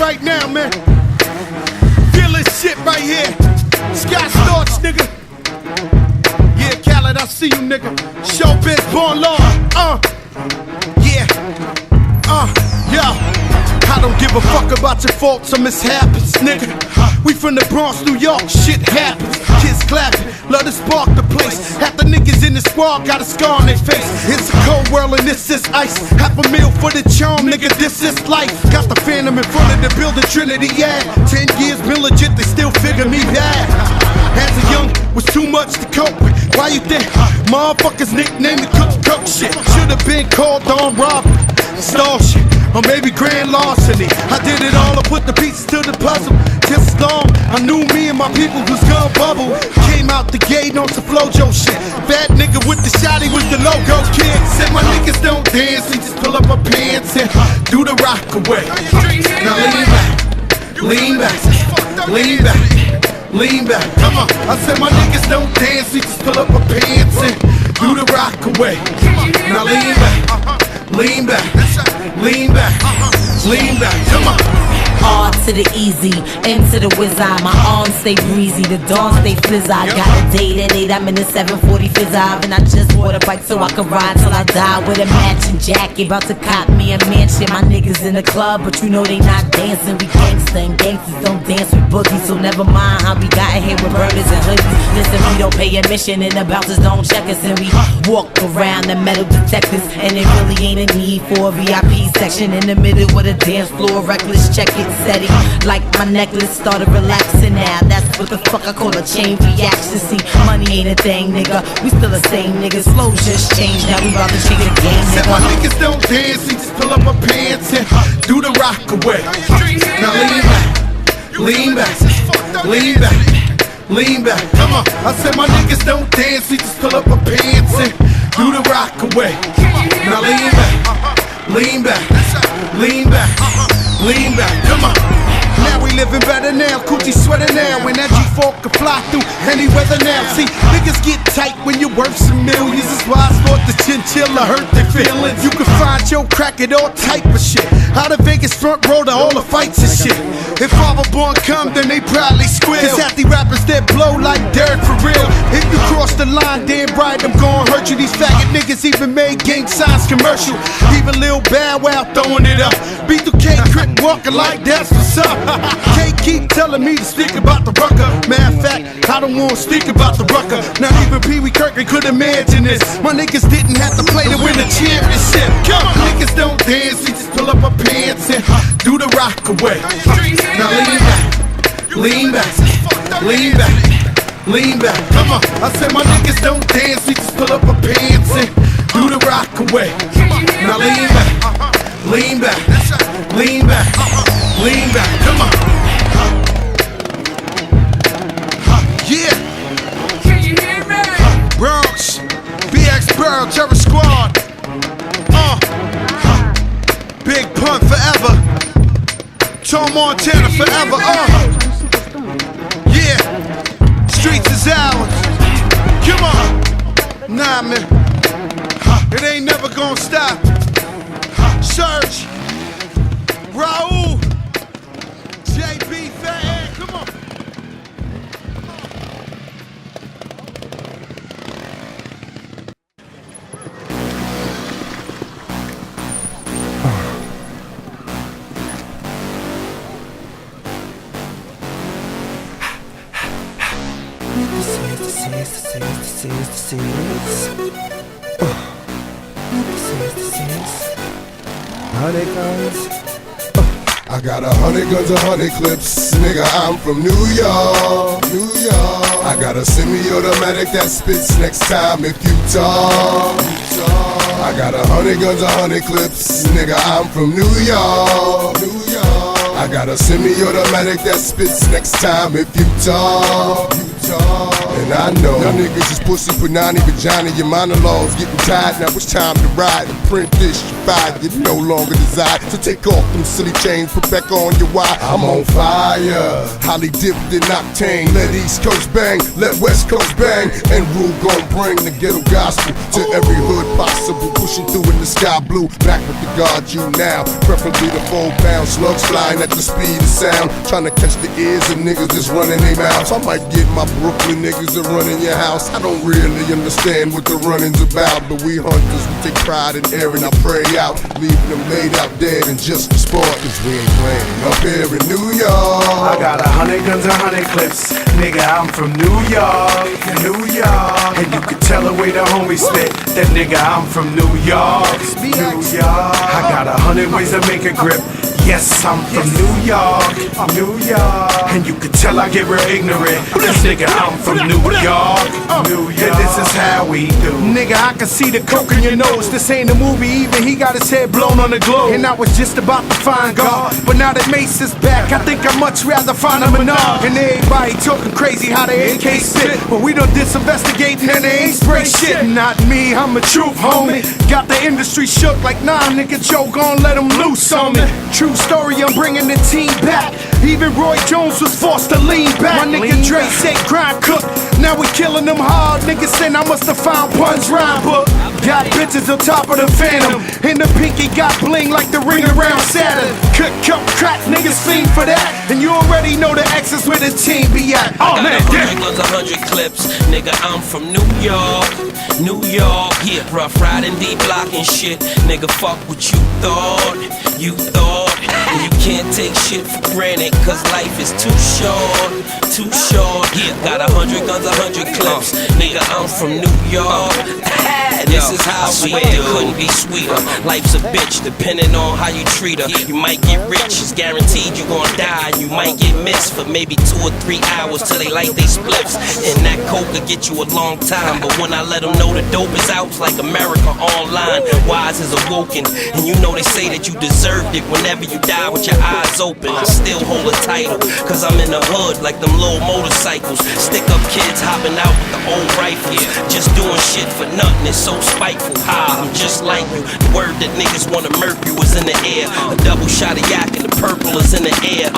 right now, man. Feel this shit right here. Scott Storch, nigga. Yeah, Khaled, I see you, nigga. Showbiz, born law. Yeah. Yeah. I don't give a fuck about your faults or mishaps, nigga. We from the Bronx, New York, shit happens. Kids clapping, love to spark the place. Half the niggas in the squad got a scar on their face. It's a cold world and this is ice. Half a meal for the charm, nigga, this is life. Got the Phantom in front of the building, Trinity, yeah. 10 years been legit, they still figure me bad. As a young, was too much to cope with. Why you think motherfuckers nicknamed the cook shit? Should've been called on robbery, stall shit, or maybe grand larceny. I did it all, I put the pieces to the puzzle. Just as long, I knew me and my people was gonna bubble. Came out the gate on some Flojo shit. Bad nigga with the shotty was the logo kid. Said my niggas don't dance, we just pull up our pants and do the rock away. Now lean back, lean back, lean back, lean back. Come on, I said my niggas don't dance, we just pull up our pants and do the rock away. Now lean back, lean back, lean back, lean back. Come on. R to the easy, M to the whiz eye. My arms stay breezy, the dawn stay flizz. I got a date at 8, I'm in the 740 fizz eye. And I just bought a bike so I can ride till I die with a matching jacket. About to cop me a mansion. My niggas in the club, but you know they not dancing. We gangsta and gangsters don't dance with boogies. So never mind how we got here with burners and hoodies. Listen, we don't pay admission and the bouncers don't check us. And we walk around the metal detectors. And it really ain't a need for a VIP section in the middle with a dance floor. Reckless, check it. Steady, like my necklace started relaxing now. That's what the fuck I call a chain reaction. See, money ain't a thing, nigga. We still the same niggas. Flow just changed, now we about to change the game, nigga. Said my niggas don't dance, we just pull up our pants and do the rock away. Now lean back, lean back, lean back, lean back. Come on, I said my niggas don't dance, we just pull up our pants and do the rock away. Now lean back, lean back, lean back, lean back, come on. Now we living better now, coochie sweater now. When that G4 can fly through any weather now. See, niggas get tight when you're worth some millions. That's why I thought the chinchilla hurt their feelings. You can find your crack at all type of shit. Out of Vegas front row to all the fights and shit. If Father Born come, then they probably squeal. Cause half the rappers that blow like dirt for real. If you cross the line, damn right, I'm gon' hurt you. These faggot niggas even made gang signs commercial. Even Lil Bow Wow throwing it up. B2K Crip walking like that's what's up. Can't keep telling me to speak about the rucker. Matter of fact, I don't wanna speak about the rucker. Not even Pee Wee Kirkland could imagine this. My niggas didn't have to play to win the championship. Come on, niggas don't dance, we just pull up our pants and do the rock away. Now lean back, lean back, lean back, lean back. Come on, I said my niggas don't dance, we just pull up our pants and do the rock away. Now lean back, lean back, lean back, lean back. Come on. Yeah. Can you hear me? Bronx, BX Pearl, Terror Squad. Big Pun forever. Tom Montana forever. Yeah. Streets is ours. Come on. Nah, man. It ain't never gonna stop. Surge. Raul. JB Fat. Come on. I got 100 guns, 100 clips, nigga, I'm from New York, New York. I got a semi-automatic that spits next time if you talk. I got 100 guns, 100 clips, nigga, I'm from New York, New York. I got a semi-automatic that spits next time if you talk. And I know y'all niggas is pussy, punani, vagina. Your monologues getting tired. Now it's time to ride and print this. You fired, you no longer desire. So take off them silly chains, put back on your wire. I'm on fire, highly dipped in octane. Let East Coast bang, let West Coast bang. And Rule gon' bring the ghetto gospel to every hood possible. Pushing through in the sky blue, back with the guard you now. Preferably the 4-pound slugs flying at the speed of sound. Trying to catch the ears of niggas that's running their mouths. I might get my Brooklyn niggas that run in your house. I don't really understand what the running's about, but we hunters, we take pride in airing our prey out, leaving them laid out dead and just for sport, cause we ain't playing up here in New York. I got 100 guns, 100 clips. Nigga, I'm from New York, New York. And you can tell the way the homies spit. That nigga, I'm from New York, New York. I got 100 ways to make a grip. Yes, I'm from New York, New York. And you can tell I get real ignorant. This nigga, I'm from New York, New York. And this is how we do. Nigga, I can see the coke in your nose. This ain't a movie, even he got his head blown on the globe. And I was just about to find God, but now that Mace is back, I think I'd much rather find a Menard. And everybody talking crazy how they AK spit, but we done disinvestigating and they ain't spray shit. Not me, I'm a truth homie. Got the industry shook like, nah, nigga, Joe gon' let him loose on me. True story, I'm bringing the team back. Even Roy Jones was forced to lean back. My nigga Dre said grind cook. Now we killing them hard. Niggas saying I must have found Pun's rhyme book. Got bitches on top of the Phantom, and the pinky got bling like the ring around Saturn. Cook, crack, niggas fiend for that. And you already know the X is where the team be at. Oh man, 100 guns, 100 clips. Nigga, I'm from New York, New York. Yeah, rough riding, D block and shit. Nigga, fuck what you thought. And you can't take shit for granted, cause life is too short, too short. Yeah, got 100 guns, 100 clips. Nigga, I'm from New York. This is how we do. Couldn't be sweeter. Life's a bitch, depending on how you treat her. You might get rich, it's guaranteed you gon' die. You might get missed for maybe 2 or 3 hours till they light they spliffs. And that coke could get you a long time, but when I let them know the dope is out, it's like America Online. Wise is awoken, and you know they say that you deserved it whenever you die with your eyes open. I still hold a title, cause I'm in the hood like them little motorcycles. Stick up kids hopping out with the old rifles, just doing shit for nothing. It's so spiteful. I'm just like you. The word that niggas wanna murk you is in the air. A double shot of yak and the purple is in the air.